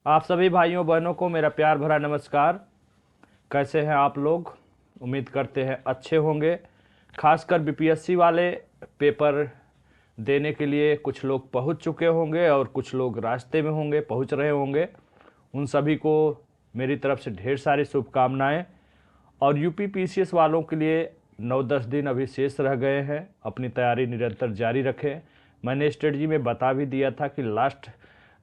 आप सभी भाइयों बहनों को मेरा प्यार भरा नमस्कार। कैसे हैं आप लोग? उम्मीद करते हैं अच्छे होंगे। खासकर बीपीएससी वाले पेपर देने के लिए कुछ लोग पहुंच चुके होंगे और कुछ लोग रास्ते में होंगे, पहुंच रहे होंगे। उन सभी को मेरी तरफ से ढेर सारी शुभकामनाएं। और यूपी पीसीएस वालों के लिए 9-10 दिन अभी शेष रह गए हैं। अपनी तैयारी निरंतर जारी रखें। मैंने स्ट्रेटजी में बता भी दिया था कि लास्ट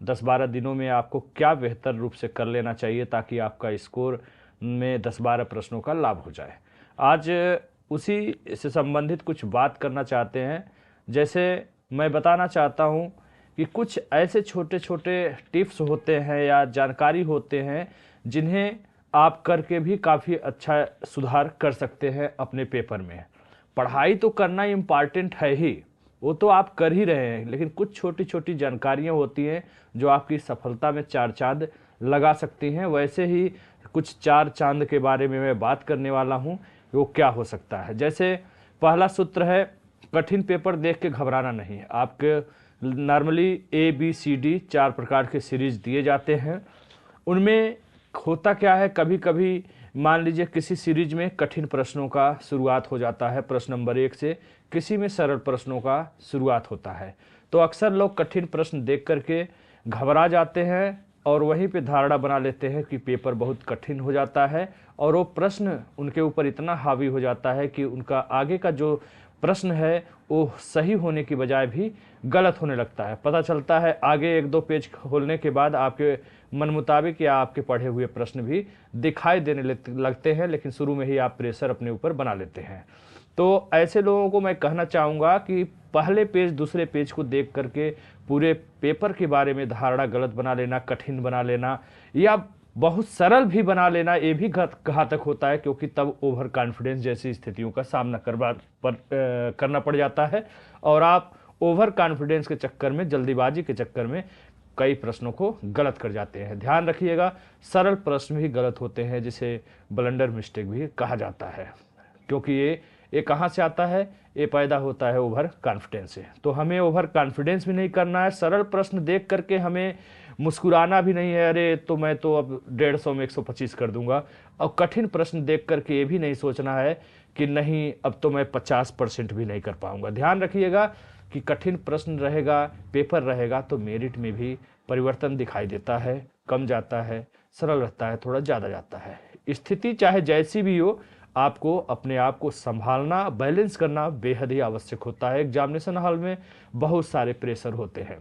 10-12 दिनों में आपको क्या बेहतर रूप से कर लेना चाहिए ताकि आपका स्कोर में 10-12 प्रश्नों का लाभ हो जाए। आज उसी से संबंधित कुछ बात करना चाहते हैं। जैसे मैं बताना चाहता हूं कि कुछ ऐसे छोटे छोटे टिप्स होते हैं या जानकारी होते हैं जिन्हें आप करके भी काफ़ी अच्छा सुधार कर सकते हैं अपने पेपर में। पढ़ाई तो करना इम्पॉर्टेंट है ही, वो तो आप कर ही रहे हैं, लेकिन कुछ छोटी छोटी जानकारियाँ होती हैं जो आपकी सफलता में चार चांद लगा सकती हैं। वैसे ही कुछ चार चांद के बारे में मैं बात करने वाला हूँ। वो क्या हो सकता है? जैसे पहला सूत्र है, कठिन पेपर देख के घबराना नहीं। आपके नॉर्मली ABCD 4 प्रकार के सीरीज दिए जाते हैं। उनमें होता क्या है, कभी कभी मान लीजिए किसी सीरीज में कठिन प्रश्नों का शुरुआत हो जाता है, प्रश्न नंबर 1 से, किसी में सरल प्रश्नों का शुरुआत होता है। तो अक्सर लोग कठिन प्रश्न देख करके घबरा जाते हैं और वहीं पे धारणा बना लेते हैं कि पेपर बहुत कठिन हो जाता है और वो प्रश्न उनके ऊपर इतना हावी हो जाता है कि उनका आगे का जो प्रश्न है वो सही होने की बजाय भी गलत होने लगता है। पता चलता है आगे 1-2 पेज खोलने के बाद आपके मन मुताबिक या आपके पढ़े हुए प्रश्न भी दिखाई देने लगते हैं, लेकिन शुरू में ही आप प्रेशर अपने ऊपर बना लेते हैं। तो ऐसे लोगों को मैं कहना चाहूँगा कि पहले पेज दूसरे पेज को देख करके पूरे पेपर के बारे में धारणा गलत बना लेना, कठिन बना लेना या बहुत सरल भी बना लेना, ये भी घातक होता है, क्योंकि तब ओवर कॉन्फिडेंस जैसी स्थितियों का सामना करना पड़ जाता है और आप ओवर कॉन्फिडेंस के चक्कर में, जल्दीबाजी के चक्कर में कई प्रश्नों को गलत कर जाते हैं। ध्यान रखिएगा, सरल प्रश्न भी गलत होते हैं, जिसे ब्लंडर मिस्टेक भी कहा जाता है, क्योंकि ये कहाँ से आता है? ये पैदा होता है ओवर कॉन्फिडेंस से। तो हमें ओवर कॉन्फिडेंस भी नहीं करना है। सरल प्रश्न देख करके हमें मुस्कुराना भी नहीं है, अरे तो मैं तो अब 150 में 125 कर दूंगा। और कठिन प्रश्न देख करके ये भी नहीं सोचना है कि नहीं अब तो मैं 50% भी नहीं कर पाऊंगा। ध्यान रखिएगा कि कठिन प्रश्न रहेगा, पेपर रहेगा तो मेरिट में भी परिवर्तन दिखाई देता है, कम जाता है, सरल रहता है, थोड़ा ज़्यादा जाता है। स्थिति चाहे जैसी भी हो, आपको अपने आप को संभालना, बैलेंस करना बेहद ही आवश्यक होता है। एग्जामिनेशन हॉल में बहुत सारे प्रेशर होते हैं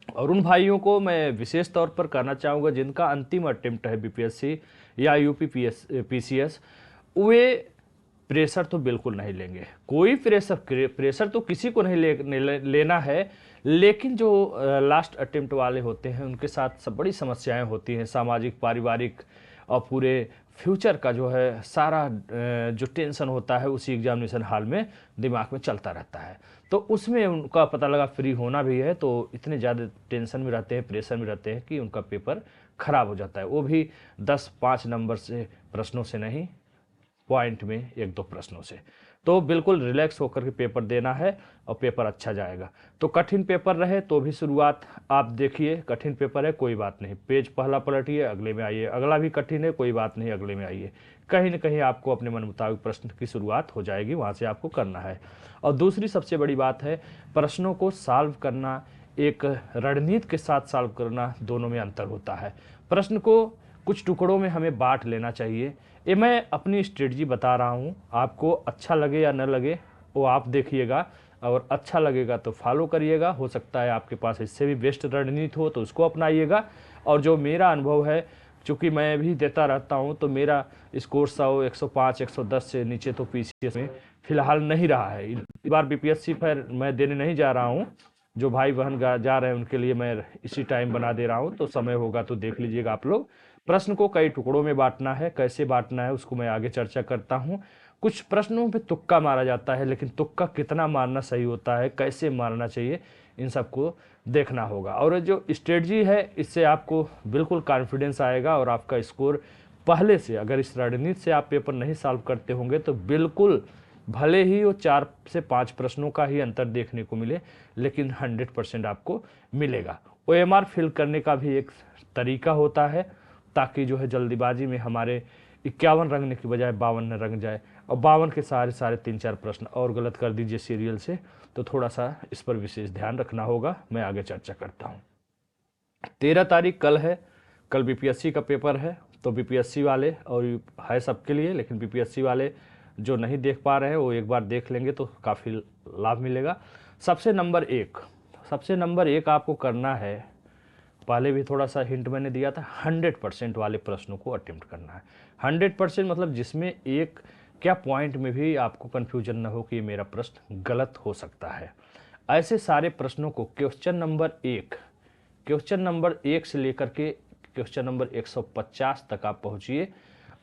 और उन भाइयों को मैं विशेष तौर पर कहना चाहूँगा जिनका अंतिम अटेम्प्ट है बीपीएससी या यूपी पीसीएस, वे प्रेशर तो बिल्कुल नहीं लेंगे। कोई प्रेशर तो किसी को नहीं लेना है, लेकिन जो लास्ट अटेम्प्ट वाले होते हैं उनके साथ सब बड़ी समस्याएं होती हैं, सामाजिक, पारिवारिक और पूरे फ्यूचर का जो है सारा जो टेंशन होता है उसी एग्जामिनेशन हॉल में दिमाग में चलता रहता है। तो उसमें उनका पता लगा फ्री होना भी है तो इतने ज़्यादा टेंशन में रहते हैं, प्रेशर में रहते हैं कि उनका पेपर खराब हो जाता है। वो भी 10-5 नंबर से प्रश्नों से नहीं, पॉइंट में 1-2 प्रश्नों से। तो बिल्कुल रिलैक्स होकर के पेपर देना है और पेपर अच्छा जाएगा। तो कठिन पेपर रहे तो भी शुरुआत आप देखिए, कठिन पेपर है कोई बात नहीं, पेज पहला पलटिए, अगले में आइए, अगला भी कठिन है कोई बात नहीं, अगले में आइए। कहीं ना कहीं आपको अपने मन मुताबिक प्रश्न की शुरुआत हो जाएगी, वहाँ से आपको करना है। और दूसरी सबसे बड़ी बात है, प्रश्नों को सॉल्व करना, एक रणनीति के साथ सॉल्व करना, दोनों में अंतर होता है। प्रश्न को कुछ टुकड़ों में हमें बांट लेना चाहिए। ये मैं अपनी स्ट्रेटजी बता रहा हूँ, आपको अच्छा लगे या न लगे वो आप देखिएगा, और अच्छा लगेगा तो फॉलो करिएगा। हो सकता है आपके पास इससे भी बेस्ट रणनीति हो तो उसको अपनाइएगा। और जो मेरा अनुभव है, चूँकि मैं भी देता रहता हूँ, तो मेरा स्कोर 100, 105, 110 से नीचे तो पीसीएस में फिलहाल नहीं रहा है। इस बार बीपीएससी पर मैं देने नहीं जा रहा हूँ। जो भाई बहन जा रहे हैं उनके लिए मैं इसी टाइम बना दे रहा हूँ, तो समय होगा तो देख लीजिएगा आप लोग। प्रश्न को कई टुकड़ों में बांटना है, कैसे बांटना है उसको मैं आगे चर्चा करता हूँ। कुछ प्रश्नों पे तुक्का मारा जाता है, लेकिन तुक्का कितना मारना सही होता है, कैसे मारना चाहिए, इन सबको देखना होगा। और जो स्ट्रेटजी है इससे आपको बिल्कुल कॉन्फिडेंस आएगा और आपका स्कोर पहले से, अगर इस रणनीति से आप पेपर नहीं सॉल्व करते होंगे तो बिल्कुल, भले ही वो 4 से 5 प्रश्नों का ही अंतर देखने को मिले, लेकिन 100% आपको मिलेगा। OMR फिल करने का भी एक तरीका होता है, ताकि जो है जल्दीबाजी में हमारे 51 रंगने की बजाय 52 रंग जाए, और 52 के सारे 3-4 प्रश्न और गलत कर दीजिए सीरियल से, तो थोड़ा सा इस पर विशेष ध्यान रखना होगा। मैं आगे चर्चा करता हूँ। 13 तारीख कल है, कल BPSC का पेपर है। तो BPSC वाले, और है सबके लिए, लेकिन BPSC वाले जो नहीं देख पा रहे हैं वो एक बार देख लेंगे तो काफ़ी लाभ मिलेगा। सबसे नंबर एक आपको करना है, पहले भी थोड़ा सा हिंट मैंने दिया था, 100% वाले प्रश्नों को अटेम्प्ट करना है। 100% मतलब जिसमें एक क्या पॉइंट में भी आपको कन्फ्यूजन ना हो कि ये मेरा प्रश्न गलत हो सकता है। ऐसे सारे प्रश्नों को क्वेश्चन नंबर 1 से लेकर के क्वेश्चन नंबर 150 तक आप पहुंचिए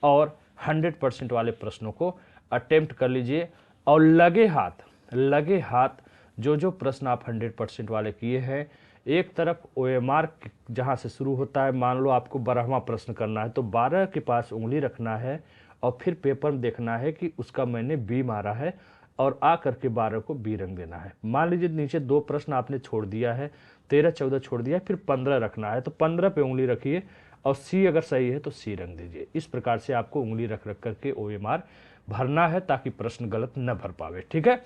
और 100% वाले प्रश्नों को अटेम्प्ट कर लीजिए। और लगे हाथ जो प्रश्न आप 100% वाले किए हैं, एक तरफ OMR जहाँ से शुरू होता है, मान लो आपको 12वां प्रश्न करना है तो 12 के पास उंगली रखना है और फिर पेपर में देखना है कि उसका मैंने B मारा है और आ करके 12 को B रंग देना है। मान लीजिए नीचे 2 प्रश्न आपने छोड़ दिया है, 13-14 छोड़ दिया है, फिर 15 रखना है, तो 15 पे उंगली रखिए और C अगर सही है तो C रंग दीजिए। इस प्रकार से आपको उंगली रख करके OMR भरना है ताकि प्रश्न गलत न भर पावे, ठीक है।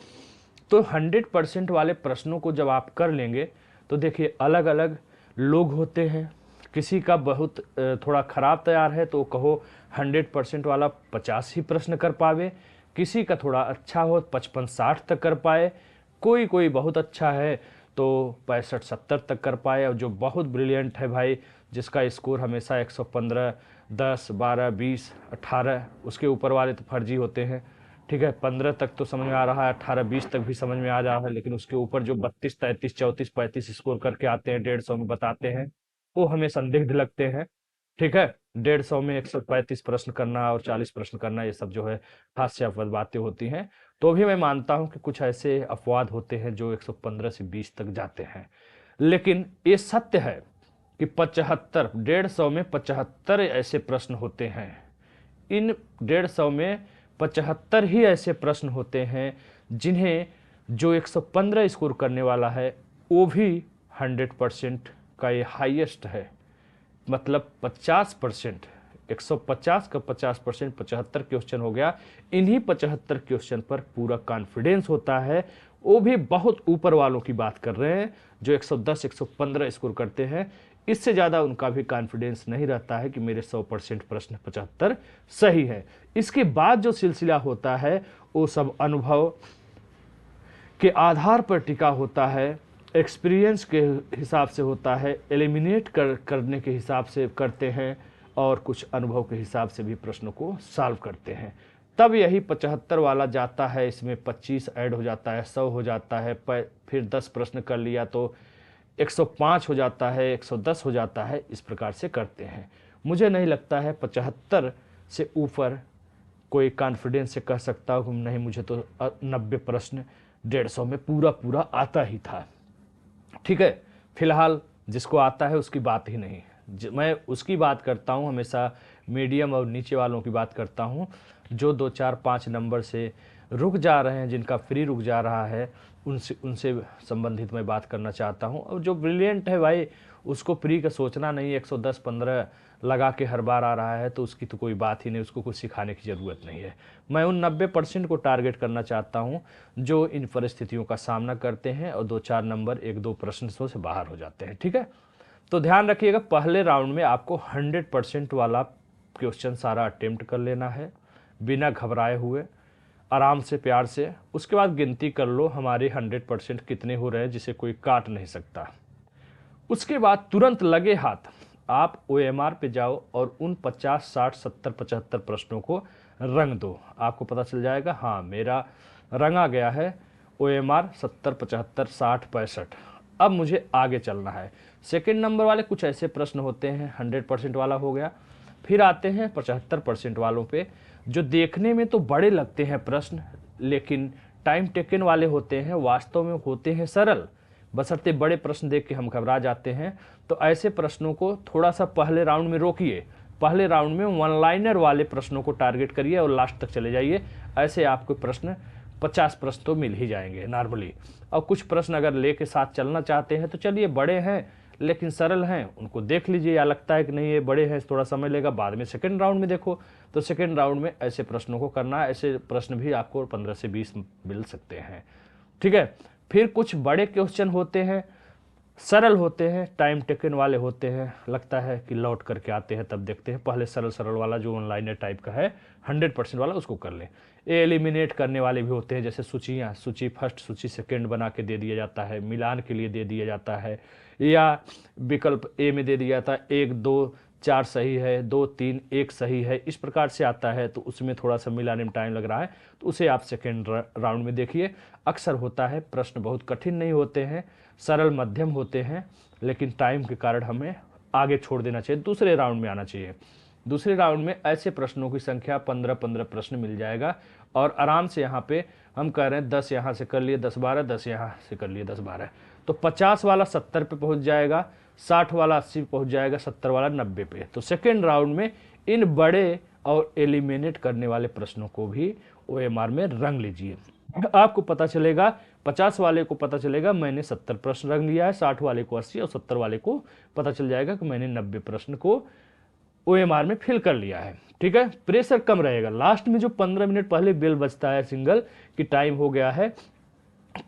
तो 100% वाले प्रश्नों को जब आप कर लेंगे तो देखिए अलग अलग लोग होते हैं, किसी का बहुत थोड़ा ख़राब तैयार है तो कहो 100% वाला 50 ही प्रश्न कर पावे, किसी का थोड़ा अच्छा हो 55-60 तक कर पाए, कोई बहुत अच्छा है तो 65-70 तक कर पाए, और जो बहुत ब्रिलियंट है भाई, जिसका स्कोर हमेशा 115, 10, 12, 20, 18, उसके ऊपर वाले तो फर्जी होते हैं, ठीक है। 15 तक तो समझ में आ रहा है, 18-20 तक भी समझ में आ रहा है, लेकिन उसके ऊपर जो 32, 33, 34, 35 स्कोर करके आते हैं 150 में बताते हैं, वो हमें संदिग्ध लगते हैं, ठीक है। 150 में 135 प्रश्न करना और 40 प्रश्न करना, ये सब जो है हास्यास्पद बातें होती हैं। तो भी मैं मानता हूं कि कुछ ऐसे अपवाद होते हैं जो 115 से 20 तक जाते हैं, लेकिन ये सत्य है कि 150 में 75 ऐसे प्रश्न होते हैं। इन 150 में 75 ही ऐसे प्रश्न होते हैं जिन्हें जो 115 स्कोर करने वाला है वो भी 100% का ये हाईएस्ट है, मतलब 50%, 150 का 50%, 75 क्वेश्चन हो गया। इन्हीं 75 क्वेश्चन पर पूरा कॉन्फिडेंस होता है, वो भी बहुत ऊपर वालों की बात कर रहे हैं जो 110, 115 स्कोर करते हैं। इससे ज़्यादा उनका भी कॉन्फिडेंस नहीं रहता है कि मेरे 100% प्रश्न 75 सही है। इसके बाद जो सिलसिला होता है वो सब अनुभव के आधार पर टिका होता है, एक्सपीरियंस के हिसाब से होता है, एलिमिनेट करने के हिसाब से करते हैं, और कुछ अनुभव के हिसाब से भी प्रश्नों को सॉल्व करते हैं। तब यही 75 वाला जाता है, इसमें 25 ऐड हो जाता है, 100 हो जाता है, फिर 10 प्रश्न कर लिया तो 105 हो जाता है, 110 हो जाता है, इस प्रकार से करते हैं। मुझे नहीं लगता है 75 से ऊपर कोई कॉन्फिडेंस से कह सकता हूँ नहीं, मुझे तो 90 प्रश्न 150 में पूरा आता ही था, ठीक है। फिलहाल जिसको आता है उसकी बात ही नहीं, मैं उसकी बात करता हूँ, हमेशा मीडियम और नीचे वालों की बात करता हूँ, जो 2, 4, 5 नंबर से रुक जा रहे हैं, जिनका फ्री रुक जा रहा है, उनसे संबंधित मैं बात करना चाहता हूँ। और जो ब्रिलियंट है भाई, उसको फ्री का सोचना नहीं, 110-15 लगा के हर बार आ रहा है तो उसकी तो कोई बात ही नहीं, उसको कुछ सिखाने की ज़रूरत नहीं है। मैं उन 90% को टारगेट करना चाहता हूँ जो इन परिस्थितियों का सामना करते हैं और 2-4 नंबर 1-2 प्रश्नों से बाहर हो जाते हैं, ठीक है। तो ध्यान रखिएगा, पहले राउंड में आपको 100% वाला क्वेश्चन सारा अटेम्प्ट कर लेना है बिना घबराए हुए, आराम से, प्यार से। उसके बाद गिनती कर लो हमारे 100% कितने हो रहे हैं जिसे कोई काट नहीं सकता। उसके बाद तुरंत लगे हाथ आप OMR पे जाओ और उन 50, 60, 70, 75 प्रश्नों को रंग दो। आपको पता चल जाएगा हाँ मेरा रंगा गया है OMR 70, 75, 60, 65। अब मुझे आगे चलना है। सेकंड नंबर वाले कुछ ऐसे प्रश्न होते हैं, 100% वाला हो गया। फिर आते हैं 75% वालों पे, जो देखने में तो बड़े लगते हैं प्रश्न, लेकिन टाइम टेकन वाले होते हैं, वास्तव में होते हैं सरल, बशर्ते बड़े प्रश्न देख के हम घबरा जाते हैं। तो ऐसे प्रश्नों को थोड़ा सा पहले राउंड में रोकिए, पहले राउंड में वन लाइनर वाले प्रश्नों को टारगेट करिए और लास्ट तक चले जाइए। ऐसे आपको प्रश्न 50 प्रश्न तो मिल ही जाएंगे नॉर्मली। और कुछ प्रश्न अगर लेके साथ चलना चाहते हैं तो चलिए, बड़े हैं लेकिन सरल हैं उनको देख लीजिए, या लगता है कि नहीं ये बड़े हैं थोड़ा समय लेगा, बाद में सेकंड राउंड में देखो। तो सेकंड राउंड में ऐसे प्रश्नों को करना, ऐसे प्रश्न भी आपको 15 से 20 मिल सकते हैं, ठीक है। फिर कुछ बड़े क्वेश्चन होते हैं, सरल होते हैं, टाइम टेकन वाले होते हैं, लगता है कि लौट करके आते हैं तब देखते हैं, पहले सरल सरल वाला जो ऑनलाइन टाइप का है 100% वाला उसको कर लें। ये एलिमिनेट करने वाले भी होते हैं, जैसे सूचियाँ, सूची फर्स्ट सूची सेकंड बना के दे दिया जाता है, मिलान के लिए दे दिया जाता है, या विकल्प ए में दे दिया जाता है 1 2 4 सही है, 2 3 1 सही है, इस प्रकार से आता है। तो उसमें थोड़ा सा मिलाने में टाइम लग रहा है, तो उसे आप सेकेंड राउंड में देखिए। अक्सर होता है प्रश्न बहुत कठिन नहीं होते हैं, सरल मध्यम होते हैं, लेकिन टाइम के कारण हमें आगे छोड़ देना चाहिए, दूसरे राउंड में आना चाहिए। दूसरे राउंड में ऐसे प्रश्नों की संख्या 15-15 प्रश्न मिल जाएगा, और आराम से यहाँ पे हम कह रहे हैं 10 यहाँ से कर लिए 10-12, 10 यहाँ से कर लिए 10-12, तो 50 वाला 70 पे पहुँच जाएगा, 60 वाला 80 पे पहुँच जाएगा, 70 वाला 90 पे। तो सेकेंड राउंड में इन बड़े और एलिमिनेट करने वाले प्रश्नों को भी OMR में रंग लीजिए। आपको पता चलेगा, 50 वाले को पता चलेगा मैंने 70 प्रश्न रंग लिया है, 60 वाले को 80 और 70 वाले को पता चल जाएगा कि मैंने 90 प्रश्न को OMR में फिल कर लिया है, ठीक है। प्रेशर कम रहेगा। लास्ट में जो 15 मिनट पहले बेल बजता है सिंगल कि टाइम हो गया है,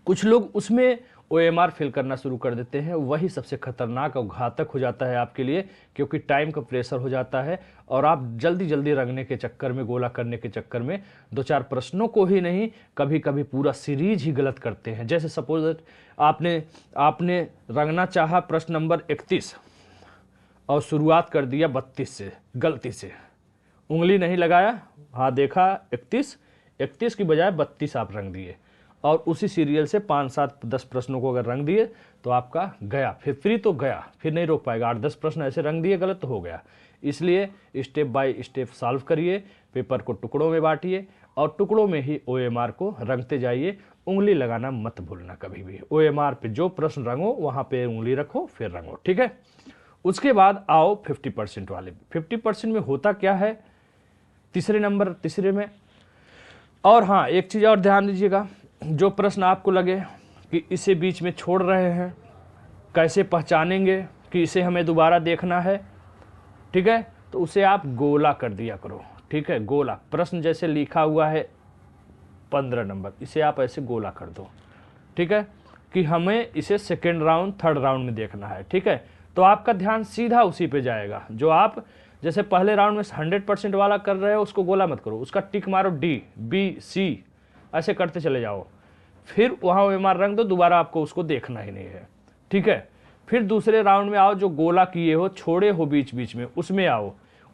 कुछ लोग उसमें OMR फिल करना शुरू कर देते हैं, वही सबसे खतरनाक और घातक हो जाता है आपके लिए, क्योंकि टाइम का प्रेशर हो जाता है और आप जल्दी जल्दी रंगने के चक्कर में, गोला करने के चक्कर में 2-4 प्रश्नों को ही नहीं, कभी कभी पूरा सीरीज ही गलत करते हैं। जैसे सपोज आपने रंगना चाहा प्रश्न नंबर 31 और शुरुआत कर दिया 32 से, गलती से उंगली नहीं लगाया, हाँ देखा 31 की बजाय 32 आप रंग दिए, और उसी सीरियल से 5-7-10 प्रश्नों को अगर रंग दिए तो आपका गया, फिर फ्री तो गया, फिर नहीं रोक पाएगा। 8-10 प्रश्न ऐसे रंग दिए गलत तो हो गया। इसलिए स्टेप बाय स्टेप सॉल्व करिए, पेपर को टुकड़ों में बांटिए और टुकड़ों में ही OMR को रंगते जाइए। उंगली लगाना मत भूलना कभी भी। OMR पे जो प्रश्न रंगो वहाँ पे उंगली रखो फिर रंगो, ठीक है। उसके बाद आओ 50% वाले। 50% में होता क्या है तीसरे में। और हाँ, एक चीज़ और ध्यान दीजिएगा, जो प्रश्न आपको लगे कि इसे बीच में छोड़ रहे हैं, कैसे पहचानेंगे कि इसे हमें दोबारा देखना है, ठीक है, तो उसे आप गोला कर दिया करो, ठीक है। गोला, प्रश्न जैसे लिखा हुआ है 15 नंबर, इसे आप ऐसे गोला कर दो, ठीक है, कि हमें इसे सेकेंड राउंड थर्ड राउंड में देखना है, ठीक है। तो आपका ध्यान सीधा उसी पे जाएगा। जो आप जैसे पहले राउंड में 100% वाला कर रहे हो उसको गोला मत करो, उसका टिक मारो D B C, ऐसे करते चले जाओ, फिर वहाँ OMR रंग दो, दोबारा आपको उसको देखना ही नहीं है, ठीक है। फिर दूसरे राउंड में आओ, जो गोला किए हो, छोड़े हो बीच बीच में, उसमें आओ,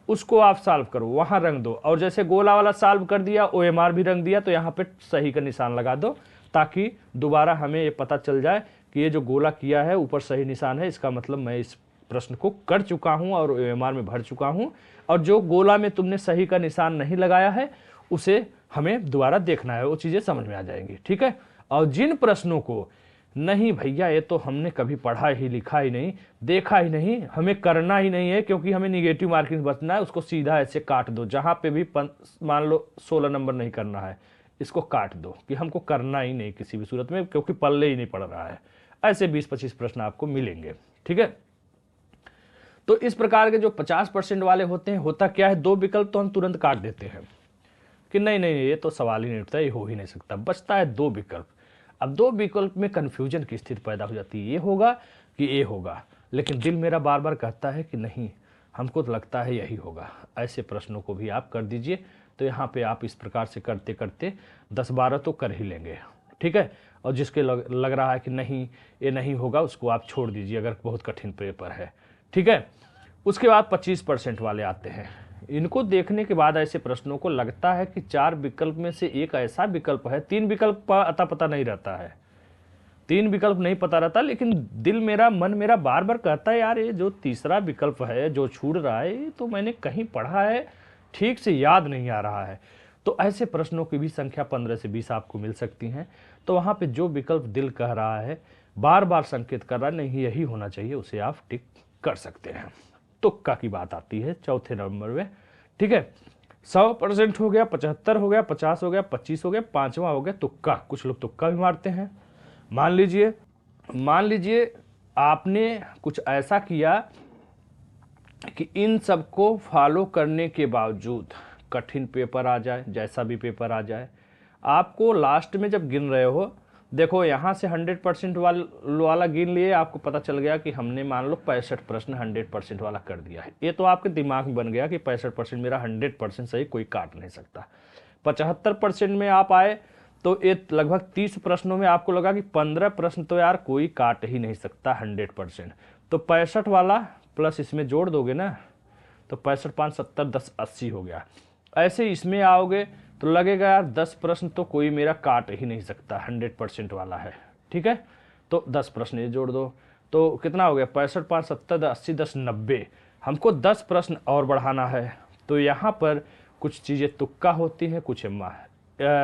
उसको आप सॉल्व करो, वहाँ रंग दो, और जैसे गोला वाला सॉल्व कर दिया, OMR भी रंग दिया, तो यहाँ पे सही का निशान लगा दो, ताकि दोबारा हमें ये पता चल जाए कि ये जो गोला किया है ऊपर सही निशान है, इसका मतलब मैं इस प्रश्न को कर चुका हूँ और OMR में भर चुका हूँ। और जो गोला में तुमने सही का निशान नहीं लगाया है उसे हमें दोबारा देखना है, वो चीज़ें समझ में आ जाएंगी, ठीक है। और जिन प्रश्नों को नहीं भैया ये तो हमने कभी पढ़ा ही, लिखा ही नहीं, देखा ही नहीं, हमें करना ही नहीं है, क्योंकि हमें निगेटिव मार्किंग बचना है, उसको सीधा ऐसे काट दो। जहाँ पे भी मान लो 16 नंबर नहीं करना है, इसको काट दो कि हमको करना ही नहीं किसी भी सूरत में, क्योंकि पल्ले ही नहीं पड़ रहा है। ऐसे 20-25 प्रश्न आपको मिलेंगे, ठीक है। तो इस प्रकार के जो 50% वाले होते हैं, होता क्या है, 2 विकल्प तो हम तुरंत काट देते हैं कि नहीं ये तो सवाल ही नहीं उठता, ये हो ही नहीं सकता। बचता है 2 विकल्प। अब 2 विकल्प में कन्फ्यूजन की स्थिति पैदा हो जाती है, ये होगा कि ये होगा, लेकिन दिल मेरा बार बार कहता है कि नहीं, हमको तो लगता है यही होगा। ऐसे प्रश्नों को भी आप कर दीजिए। तो यहाँ पे आप इस प्रकार से करते करते 10-12 तो कर ही लेंगे, ठीक है। और जिसके लग रहा है कि नहीं ये नहीं होगा, उसको आप छोड़ दीजिए, अगर बहुत कठिन पेपर है, ठीक है। उसके बाद 25% वाले आते हैं। इनको देखने के बाद ऐसे प्रश्नों को लगता है कि 4 विकल्प में से एक ऐसा विकल्प है, 3 विकल्प का अता पता नहीं रहता है, 3 विकल्प नहीं पता रहता, लेकिन दिल मेरा, मन मेरा बार बार कहता है यार ये जो तीसरा विकल्प है जो छूट रहा है, ये तो मैंने कहीं पढ़ा है, ठीक से याद नहीं आ रहा है। तो ऐसे प्रश्नों की भी संख्या 15 से 20 आपको मिल सकती हैं। तो वहाँ पे जो विकल्प दिल कह रहा है, बार बार संकेत कर रहा है नहीं यही होना चाहिए, उसे आप टिक कर सकते हैं। तुक्का की बात आती है चौथे नंबर में, ठीक है। 100% हो गया, 75 हो गया, 50 हो गया, 25 हो गया, 5वां हो गया तुक्का। कुछ लोग तुक्का भी मारते हैं। मान लीजिए आपने कुछ ऐसा किया कि इन सबको फॉलो करने के बावजूद कठिन पेपर आ जाए, जैसा भी पेपर आ जाए, आपको लास्ट में जब गिन रहे हो, देखो यहाँ से 100% वाला गिन लिए, आपको पता चल गया कि हमने मान लो 65 प्रश्न 100% वाला कर दिया है। ये तो आपके दिमाग में बन गया कि 65% मेरा 100% सही, कोई काट नहीं सकता। 75% में आप आए तो ये लगभग 30 प्रश्नों में आपको लगा कि 15 प्रश्न तो यार कोई काट ही नहीं सकता 100%। तो 65 वाला प्लस इसमें जोड़ दोगे ना, तो 65 5 70 10 80 हो गया। ऐसे इसमें आओगे तो लगेगा यार 10 प्रश्न तो कोई मेरा काट ही नहीं सकता, 100% वाला है। ठीक है, तो 10 प्रश्न ये जोड़ दो तो कितना हो गया, 65 5 70 80 10 90। हमको 10 प्रश्न और बढ़ाना है। तो यहाँ पर कुछ चीज़ें तुक्का होती हैं,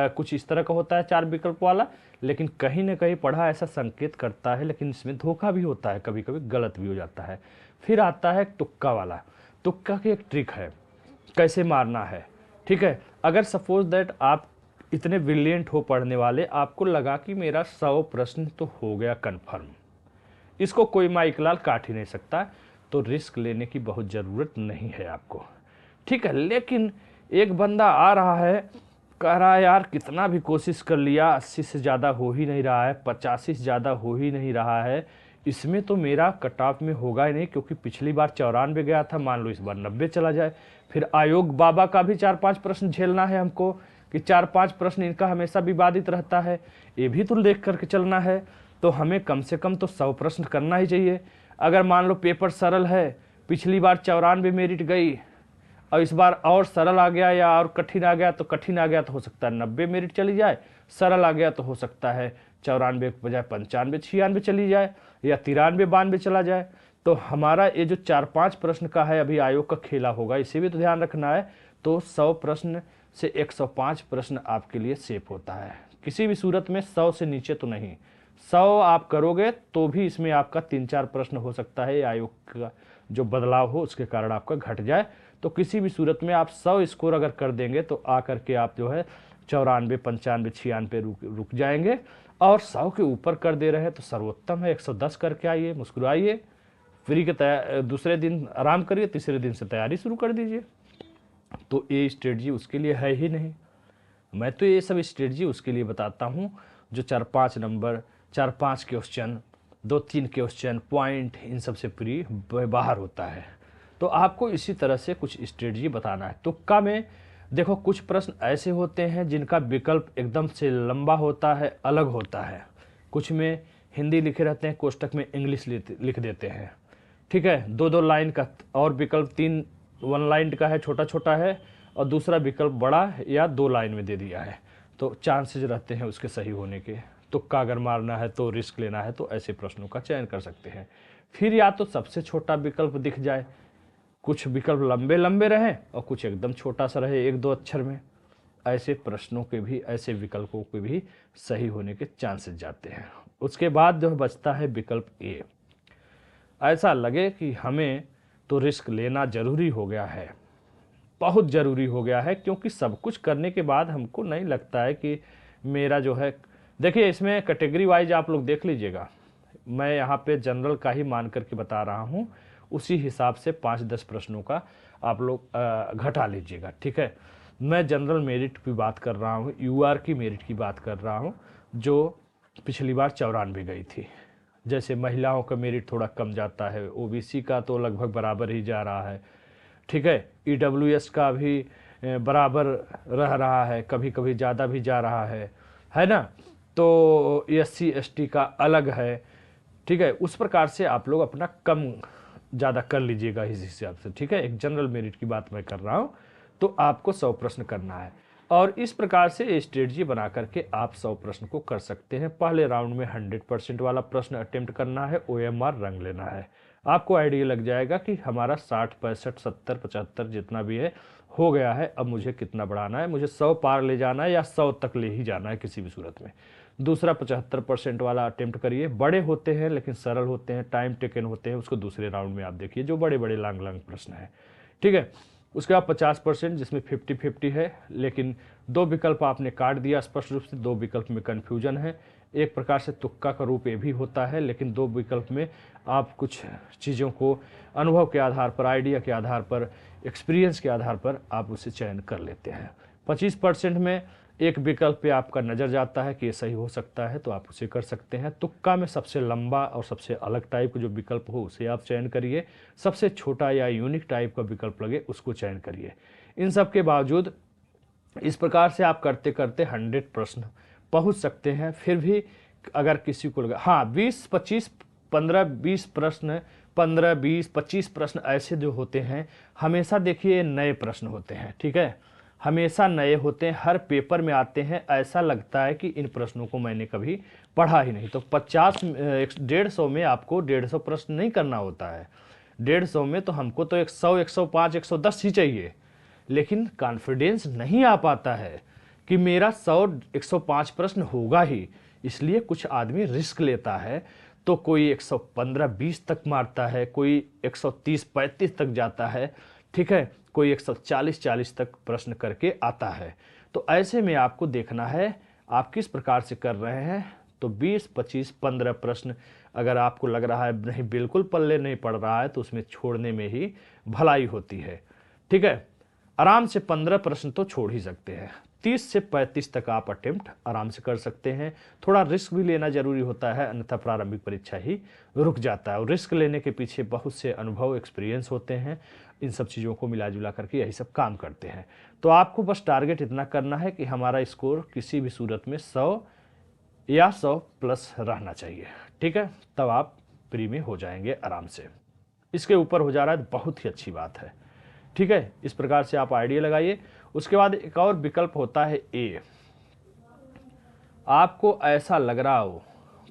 कुछ इस तरह का होता है 4 विकल्प वाला, लेकिन कहीं ना कहीं पढ़ा ऐसा संकेत करता है, लेकिन इसमें धोखा भी होता है, कभी कभी गलत भी हो जाता है। फिर आता है तुक्का वाला। तुक्का की एक ट्रिक है कैसे मारना है। ठीक है, अगर सपोज दैट आप इतने ब्रिलियंट हो पढ़ने वाले, आपको लगा कि मेरा 100 प्रश्न तो हो गया कन्फर्म, इसको कोई माइकलाल काट ही नहीं सकता, तो रिस्क लेने की बहुत ज़रूरत नहीं है आपको। ठीक है, लेकिन एक बंदा आ रहा है, कह रहा है यार कितना भी कोशिश कर लिया, 80 से ज़्यादा हो ही नहीं रहा है, 85 से ज़्यादा हो ही नहीं रहा है, इसमें तो मेरा कट ऑफ में होगा ही नहीं, क्योंकि पिछली बार 94 गया था, मान लो इस बार 90 चला जाए। फिर आयोग बाबा का भी 4-5 प्रश्न झेलना है हमको, कि 4-5 प्रश्न इनका हमेशा विवादित रहता है, ये भी तो देख करके चलना है। तो हमें कम से कम तो 100 प्रश्न करना ही चाहिए। अगर मान लो पेपर सरल है, पिछली बार 94 मेरिट गई और इस बार और सरल आ गया या और कठिन आ गया, तो कठिन आ गया तो हो सकता है 90 मेरिट चली जाए, सरल आ गया तो हो सकता है 94 के बजाय 95 96 चली जाए, या 93 92 चला जाए। तो हमारा ये जो 4-5 प्रश्न का है अभी आयोग का खेला होगा, इसे भी तो ध्यान रखना है। तो 100 प्रश्न से 105 प्रश्न आपके लिए सेफ होता है, किसी भी सूरत में 100 से नीचे तो नहीं। 100 आप करोगे तो भी इसमें आपका 3-4 प्रश्न हो सकता है आयोग का जो बदलाव हो उसके कारण आपका घट जाए। तो किसी भी सूरत में आप 100 स्कोर अगर कर देंगे तो आकर के आप जो है 94 95 96 रुक जाएंगे, और 100 के ऊपर कर दे रहे हैं तो सर्वोत्तम है। 110 करके आइए, मुस्कुराइए, फ्री के दूसरे दिन आराम करिए, तीसरे दिन से तैयारी शुरू कर दीजिए। तो ये स्ट्रेटजी उसके लिए है ही नहीं। मैं तो ये सब स्ट्रेटजी उसके लिए बताता हूँ जो 4-5 number, 4-5 question, 2-3 question point in सब से फ्री बाहर होता है। तो आपको इसी तरह से कुछ स्ट्रेटजी बताना है। तुक्का में देखो कुछ प्रश्न ऐसे होते हैं जिनका विकल्प एकदम से लंबा होता है, अलग होता है। कुछ में हिंदी लिखे रहते हैं, कोष्टक में इंग्लिश लिख देते हैं। ठीक है, 2-2 लाइन का, और विकल्प 1 लाइन का है, छोटा छोटा है, और दूसरा विकल्प बड़ा या 2 लाइन में दे दिया है, तो चांसेस रहते हैं उसके सही होने के। तुक्का अगर मारना है तो रिस्क लेना है तो ऐसे प्रश्नों का चयन कर सकते हैं। फिर या तो सबसे छोटा विकल्प दिख जाए, कुछ विकल्प लंबे लंबे रहें और कुछ एकदम छोटा सा रहे 1-2 अक्षर में, ऐसे प्रश्नों के भी, ऐसे विकल्पों के भी सही होने के चांसेस जाते हैं। उसके बाद जो बचता है विकल्प ए। ऐसा लगे कि हमें तो रिस्क लेना जरूरी हो गया है, बहुत ज़रूरी हो गया है, क्योंकि सब कुछ करने के बाद हमको नहीं लगता है कि मेरा जो है, देखिए इसमें कैटेगरी वाइज आप लोग देख लीजिएगा, मैं यहाँ पे जनरल का ही मान करके बता रहा हूँ, उसी हिसाब से 5-10 प्रश्नों का आप लोग घटा लीजिएगा। ठीक है, मैं जनरल मेरिट की बात कर रहा हूँ, यूआर की मेरिट की बात कर रहा हूँ, जो पिछली बार 94 गई थी। जैसे महिलाओं का मेरिट थोड़ा कम जाता है, ओबीसी का तो लगभग बराबर ही जा रहा है। ठीक है, ईडब्ल्यूएस का भी बराबर रह रहा है, कभी कभी ज़्यादा भी जा रहा है ना। तो एससी एसटी का अलग है। ठीक है, उस प्रकार से आप लोग अपना कम ज़्यादा कर लीजिएगा इस हिसाब से। ठीक है, एक जनरल मेरिट की बात मैं कर रहा हूँ, तो आपको 100 प्रश्न करना है, और इस प्रकार से स्ट्रेटजी बना करके आप 100 प्रश्न को कर सकते हैं। पहले राउंड में 100% वाला प्रश्न अटेम्प्ट करना है, OMR रंग लेना है, आपको आइडिया लग जाएगा कि हमारा 60 65 70 75 जितना भी है हो गया है, अब मुझे कितना बढ़ाना है, मुझे 100 पार ले जाना है या 100 तक ले ही जाना है किसी भी सूरत में। दूसरा 75% वाला अटेम्प्ट करिए, बड़े होते हैं लेकिन सरल होते हैं, टाइम टेकन होते हैं, उसको दूसरे राउंड में आप देखिए, जो बड़े बड़े लॉन्ग लॉन्ग प्रश्न हैं। ठीक है, उसके बाद 50% जिसमें 50-50 है, लेकिन 2 विकल्प आपने काट दिया स्पष्ट रूप से, 2 विकल्प में कन्फ्यूजन है, एक प्रकार से तुक्का का रूप ये भी होता है, लेकिन 2 विकल्प में आप कुछ चीज़ों को अनुभव के आधार पर, आइडिया के आधार पर, एक्सपीरियंस के आधार पर आप उसे चयन कर लेते हैं। 25% में एक विकल्प पे आपका नज़र जाता है कि ये सही हो सकता है तो आप उसे कर सकते हैं। तुक्का में सबसे लंबा और सबसे अलग टाइप का जो विकल्प हो उसे आप चयन करिए, सबसे छोटा या यूनिक टाइप का विकल्प लगे उसको चयन करिए। इन सब के बावजूद इस प्रकार से आप करते करते 100 प्रश्न पहुंच सकते हैं। फिर भी अगर किसी को लगा हाँ 20, 25, 15, 20 प्रश्न, 15, 20, 25 प्रश्न ऐसे जो होते हैं, हमेशा देखिए नए प्रश्न होते हैं, ठीक है, हमेशा नए होते हैं, हर पेपर में आते हैं। ऐसा लगता है कि इन प्रश्नों को मैंने कभी पढ़ा ही नहीं। तो 150 में आपको 150 प्रश्न नहीं करना होता है। 150 में तो हमको तो 100, 105, 110 ही चाहिए, लेकिन कॉन्फिडेंस नहीं आ पाता है कि मेरा 100, 105 प्रश्न होगा ही। इसलिए कुछ आदमी रिस्क लेता है, तो कोई 115, 20 तक मारता है, कोई 130, 35 तक जाता है, ठीक है, कोई 140, 40 तक प्रश्न करके आता है। तो ऐसे में आपको देखना है आप किस प्रकार से कर रहे हैं। तो 20, 25, 15 प्रश्न अगर आपको लग रहा है नहीं बिल्कुल पल्ले नहीं पड़ रहा है, तो उसमें छोड़ने में ही भलाई होती है, ठीक है। आराम से 15 प्रश्न तो छोड़ ही सकते हैं। 30 से 35 तक आप अटेम्प्ट आराम से कर सकते हैं। थोड़ा रिस्क भी लेना जरूरी होता है, अन्यथा प्रारंभिक परीक्षा ही रुक जाता है। और रिस्क लेने के पीछे बहुत से अनुभव, एक्सपीरियंस होते हैं। इन सब चीज़ों को मिला जुला करके यही सब काम करते हैं। तो आपको बस टारगेट इतना करना है कि हमारा स्कोर किसी भी सूरत में 100 या 100 प्लस रहना चाहिए, ठीक है, तब आप प्री में हो जाएंगे आराम से। इसके ऊपर हो जा रहा है तो बहुत ही अच्छी बात है, ठीक है। इस प्रकार से आप आइडिया लगाइए। उसके बाद एक और विकल्प होता है ए। आपको ऐसा लग रहा हो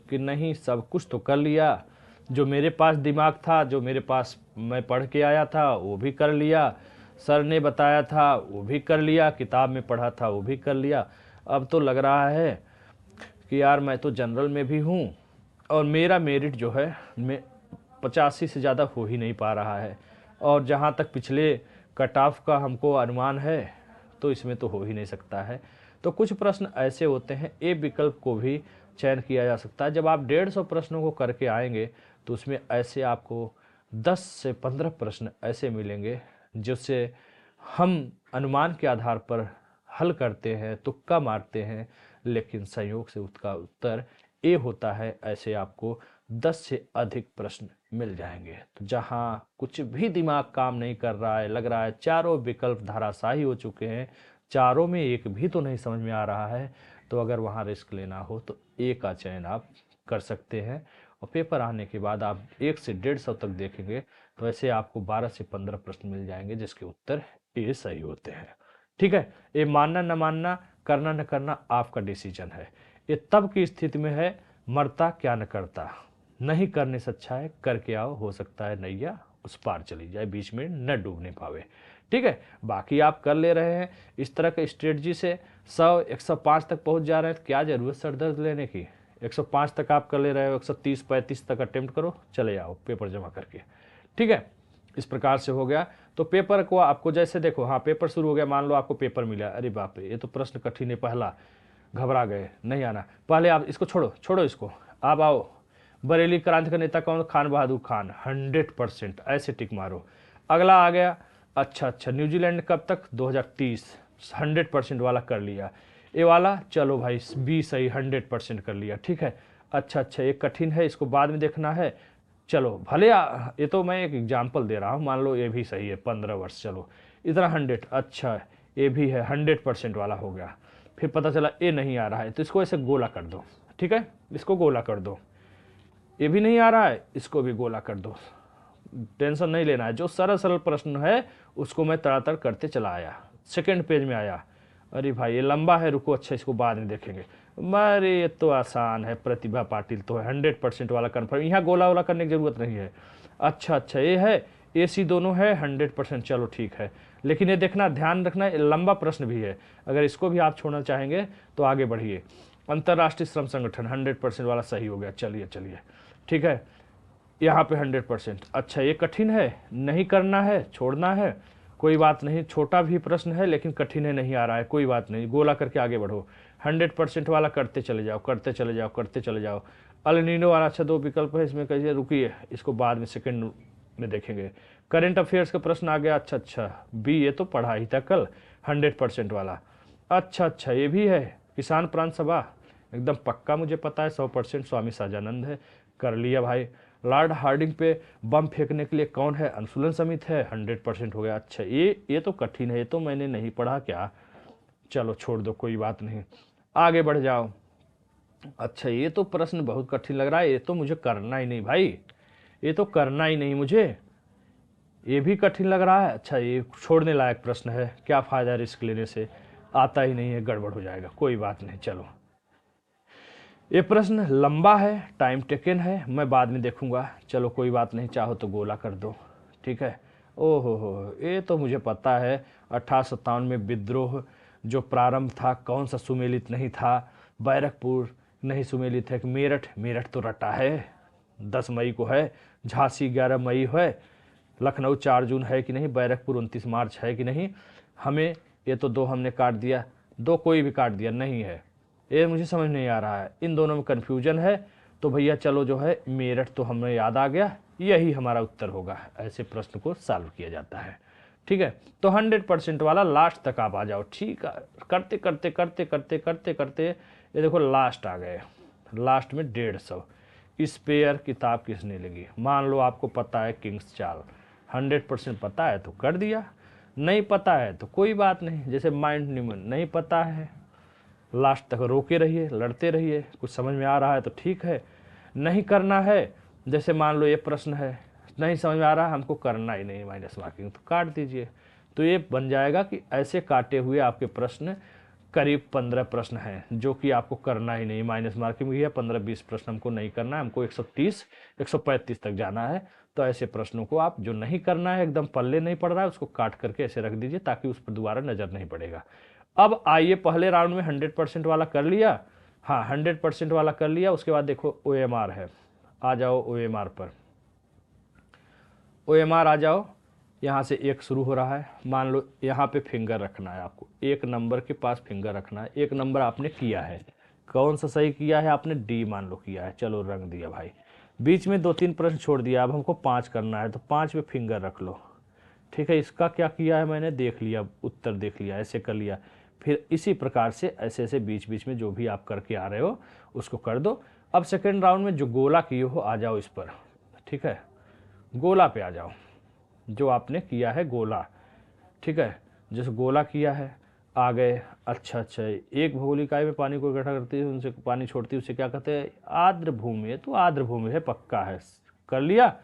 कि नहीं सब कुछ तो कर लिया, जो मेरे पास दिमाग था, जो मेरे पास मैं पढ़ के आया था वो भी कर लिया, सर ने बताया था वो भी कर लिया, किताब में पढ़ा था वो भी कर लिया, अब तो लग रहा है कि यार मैं तो जनरल में भी हूँ और मेरा मेरिट जो है मैं 85 से ज़्यादा हो ही नहीं पा रहा है, और जहाँ तक पिछले कट ऑफ का हमको अनुमान है तो इसमें तो हो ही नहीं सकता है। तो कुछ प्रश्न ऐसे होते हैं, ए विकल्प को भी चयन किया जा सकता है। जब आप 150 प्रश्नों को करके आएंगे तो उसमें ऐसे आपको 10 से 15 प्रश्न ऐसे मिलेंगे जिससे हम अनुमान के आधार पर हल करते हैं, तुक्का मारते हैं, लेकिन संयोग से उसका उत्तर ए होता है। ऐसे आपको 10 से अधिक प्रश्न मिल जाएंगे। तो जहाँ कुछ भी दिमाग काम नहीं कर रहा है, लग रहा है चारों विकल्प धराशायी हो चुके हैं, चारों में एक भी तो नहीं समझ में आ रहा है, तो अगर वहाँ रिस्क लेना हो तो ए का चयन आप कर सकते हैं। और पेपर आने के बाद आप 1 से 150 तक देखेंगे तो ऐसे आपको 12 से 15 प्रश्न मिल जाएंगे जिसके उत्तर ए सही होते हैं, ठीक है। ये मानना न मानना, करना न करना आपका डिसीजन है। ये तब की स्थिति में है, मरता क्या न करता, नहीं करने से अच्छा है करके आओ, हो सकता है नैया उस पार चली जाए, बीच में न डूबने पावे, ठीक है। बाकी आप कर ले रहे हैं इस तरह के स्ट्रेटजी से 100, 105 तक पहुंच जा रहे हैं, तो क्या जरूरत सर दर्द लेने की। 105 तक आप कर ले रहे हो, 130, 35 तक अटेम्प्ट करो, चले आओ पेपर जमा करके, ठीक है। इस प्रकार से हो गया। तो पेपर को आपको जैसे देखो, हाँ पेपर शुरू हो गया, मान लो आपको पेपर मिला, अरे बाप रे ये तो प्रश्न कठिन है, पहला घबरा गए, नहीं आना, पहले आप इसको छोड़ो इसको, आप आओ। बरेली क्रांति का नेता कौन, खान बहादुर खान, 100% ऐसे टिक मारो। अगला आ गया, अच्छा न्यूजीलैंड कब तक, 2030, 100% वाला कर लिया। ये वाला चलो भाई बी सही, 100% कर लिया, ठीक है। अच्छा ये कठिन है, इसको बाद में देखना है, चलो भले ये तो मैं एक एग्जाम्पल दे रहा हूँ, मान लो ये भी सही है, 15 वर्ष, चलो इतना 100, अच्छा ये भी है, 100% वाला हो गया। फिर पता चला ये नहीं आ रहा है, तो इसको ऐसे गोला कर दो, ठीक है, इसको गोला कर दो। ये भी नहीं आ रहा है, इसको भी गोला कर दो, टेंशन नहीं लेना है। जो सरल प्रश्न है उसको मैं तड़ातड़ करते चला आया। सेकंड पेज में आया, अरे भाई ये लंबा है, रुको, अच्छा इसको बाद में देखेंगे, अरे ये तो आसान है, प्रतिभा पाटिल तो है, 100% वाला कन्फर्म, यहाँ गोला वोला करने की जरूरत नहीं है। अच्छा ये है, ए सी दोनों है, 100%, चलो ठीक है। लेकिन ये देखना, ध्यान रखना, लंबा प्रश्न भी है, अगर इसको भी आप छोड़ना चाहेंगे तो आगे बढ़िए। अंतर्राष्ट्रीय श्रम संगठन, 100% वाला सही हो गया, चलिए ठीक है। यहाँ पे 100%, अच्छा ये कठिन है, नहीं करना है, छोड़ना है, कोई बात नहीं, छोटा भी प्रश्न है लेकिन कठिन है, नहीं आ रहा है, कोई बात नहीं, गोला करके आगे बढ़ो। 100% वाला करते चले जाओ, करते चले जाओ, करते चले जाओ। अल नीनो वाला अच्छा 2 विकल्प है, इसमें कहिए रुकिए, इसको बाद में सेकंड में देखेंगे। करंट अफेयर्स का प्रश्न आ गया, अच्छा अच्छा बी, ये तो पढ़ा ही था कल, 100% वाला। अच्छा अच्छा ये भी है, किसान प्रांत सभा एकदम पक्का मुझे पता है, 100% स्वामी सहजानंद है, कर लिया भाई। लॉर्ड हार्डिंग पे बम फेंकने के लिए कौन है, अंशुलन समित है, 100% हो गया। अच्छा ये तो कठिन है, ये तो मैंने नहीं पढ़ा क्या, चलो छोड़ दो कोई बात नहीं, आगे बढ़ जाओ। अच्छा ये तो प्रश्न बहुत कठिन लग रहा है, ये तो मुझे करना ही नहीं भाई, ये तो करना ही नहीं मुझे, ये भी कठिन लग रहा है। अच्छा ये छोड़ने लायक प्रश्न है, क्या फ़ायदा रिस्क लेने से, आता ही नहीं है, गड़बड़ हो जाएगा, कोई बात नहीं। चलो ये प्रश्न लंबा है, टाइम टेकन है, मैं बाद में देखूंगा, चलो कोई बात नहीं, चाहो तो गोला कर दो, ठीक है। ओहो हो, ये तो मुझे पता है, 1857 में विद्रोह जो प्रारंभ था, कौन सा सुमेलित नहीं था, बैरकपुर नहीं सुमेलित है, मेरठ, मेरठ तो रटा है, 10 मई को है, झांसी 11 मई है, लखनऊ 4 जून है कि नहीं, बैरकपुर 29 मार्च है कि नहीं, हमें ये तो 2 हमने काट दिया, 2 कोई भी काट दिया नहीं है, ये मुझे समझ नहीं आ रहा है, इन दोनों में कन्फ्यूजन है। तो भैया चलो जो है मेरठ तो हमें याद आ गया, यही हमारा उत्तर होगा, ऐसे प्रश्न को सॉल्व किया जाता है, ठीक है। तो 100% वाला लास्ट तक आप आ जाओ, ठीक है, करते करते करते करते करते करते ये देखो लास्ट आ गए, लास्ट में 150 स्पेयर किताब किसने लगी, मान लो आपको पता है किंग्स चाल, 100% पता है तो कर दिया, नहीं पता है तो कोई बात नहीं, जैसे माइंड न्यूमन नहीं पता है, लास्ट तक रोके रहिए, लड़ते रहिए, कुछ समझ में आ रहा है तो ठीक है, नहीं करना है, जैसे मान लो ये प्रश्न है, नहीं समझ में आ रहा है, हमको करना ही नहीं माइनस मार्किंग, तो काट दीजिए। तो ये बन जाएगा कि ऐसे काटे हुए आपके प्रश्न करीब 15 प्रश्न हैं जो कि आपको करना ही नहीं, माइनस मार्किंग भी है, 15-20 प्रश्न हमको नहीं करना है, हमको 130 135 तक जाना है। तो ऐसे प्रश्नों को आप जो नहीं करना है, एकदम पल्ले नहीं पड़ रहा है, उसको काट करके ऐसे रख दीजिए ताकि उस पर दोबारा नज़र नहीं पड़ेगा। अब आइए पहले राउंड में 100% वाला कर लिया, हाँ 100% वाला कर लिया, उसके बाद देखो OMR है, आ जाओ OMR पर, OMR आ जाओ, यहाँ से एक शुरू हो रहा है, मान लो यहाँ पे फिंगर रखना है आपको, 1 नंबर के पास फिंगर रखना है, 1 नंबर आपने किया है, कौन सा सही किया है आपने, डी मान लो किया है, चलो रंग दिया भाई, बीच में 2-3 प्रश्न छोड़ दिया, अब हमको 5 करना है, तो 5 पे फिंगर रख लो, ठीक है। इसका क्या किया है मैंने देख लिया, उत्तर देख लिया, ऐसे कर लिया, फिर इसी प्रकार से ऐसे ऐसे बीच बीच में जो भी आप करके आ रहे हो उसको कर दो। अब सेकेंड राउंड में जो गोला किए हो आ जाओ इस पर, ठीक है, गोला पे आ जाओ, जो आपने किया है गोला, ठीक है, जैसे गोला किया है आ गए। अच्छा अच्छा, एक भौगोलिक इकाई में पानी को इकट्ठा करती है, उनसे पानी छोड़ती है, उसे क्या कहते हैं, आर्द्र भूमि है, तो आर्द्र भूमि है, पक्का है, कर लिया।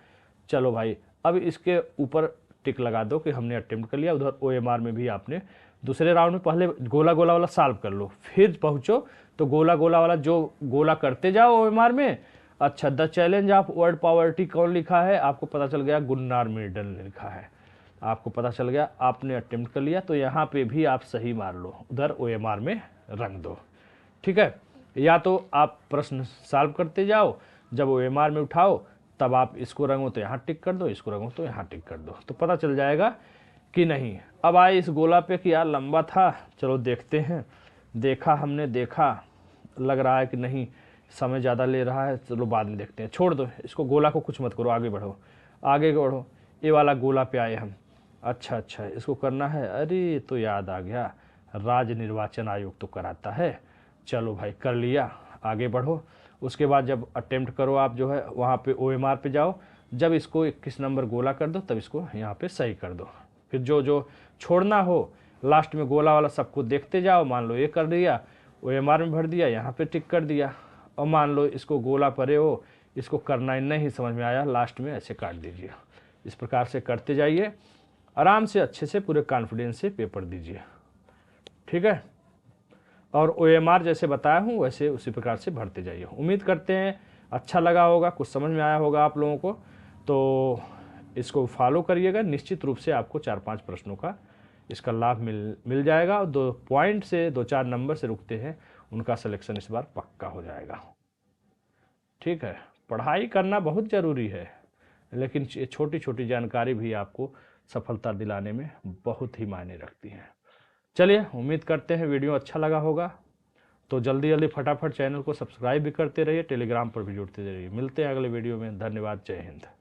चलो भाई अब इसके ऊपर टिक लगा दो कि हमने अटेम्प्ट कर लिया। उधर OMR में भी आपने दूसरे राउंड में पहले गोला गोला वाला सॉल्व कर लो, फिर पहुँचो तो गोला गोला वाला जो गोला करते जाओ OMR में। अच्छा, the challenge of world poverty कौन लिखा है, आपको पता चल गया गुन्नार मिर्डल ने लिखा है, आपको पता चल गया, आपने अटेम्प्ट कर लिया, तो यहाँ पे भी आप सही मार लो, उधर OMR में रंग दो, ठीक है। या तो आप प्रश्न सॉल्व करते जाओ, जब OMR में उठाओ तब आप इसको रंगो तो यहाँ टिक कर दो, इसको रंगो तो यहाँ टिक कर दो, तो पता चल जाएगा कि नहीं। अब आए इस गोला पे कि यार लंबा था, चलो देखते हैं, देखा हमने, देखा लग रहा है कि नहीं समय ज़्यादा ले रहा है, चलो बाद में देखते हैं, छोड़ दो इसको, गोला को कुछ मत करो, आगे बढ़ो, आगे बढ़ो, ये वाला गोला पे आए हम। अच्छा अच्छा, इसको करना है, अरे तो याद आ गया, राज्य निर्वाचन आयोग तो कराता है, चलो भाई कर लिया, आगे बढ़ो। उसके बाद जब अटेम्प्ट करो आप जो है वहाँ पे OMR पे जाओ, जब इसको 21 नंबर गोला कर दो तब इसको यहाँ पे सही कर दो, फिर जो जो छोड़ना हो लास्ट में गोला वाला सबको देखते जाओ, मान लो ये कर दिया, OMR में भर दिया, यहाँ पे टिक कर दिया, और मान लो इसको गोला परे हो, इसको करना ही नहीं समझ में आया, लास्ट में ऐसे काट दीजिए। इस प्रकार से करते जाइए, आराम से अच्छे से पूरे कॉन्फिडेंस से पेपर दीजिए, ठीक है। और OMR जैसे बताया हूँ वैसे उसी प्रकार से भरते जाइए। उम्मीद करते हैं अच्छा लगा होगा, कुछ समझ में आया होगा आप लोगों को, तो इसको फॉलो करिएगा, निश्चित रूप से आपको 4-5 प्रश्नों का इसका लाभ मिल जाएगा, और 2 पॉइंट से 2-4 नंबर से रुकते हैं उनका सिलेक्शन इस बार पक्का हो जाएगा, ठीक है। पढ़ाई करना बहुत ज़रूरी है, लेकिन छोटी छोटी जानकारी भी आपको सफलता दिलाने में बहुत ही मायने रखती हैं। चलिए, उम्मीद करते हैं वीडियो अच्छा लगा होगा, तो जल्दी जल्दी फटाफट चैनल को सब्सक्राइब भी करते रहिए, टेलीग्राम पर भी जुड़ते रहिए। मिलते हैं अगले वीडियो में। धन्यवाद। जय हिंद।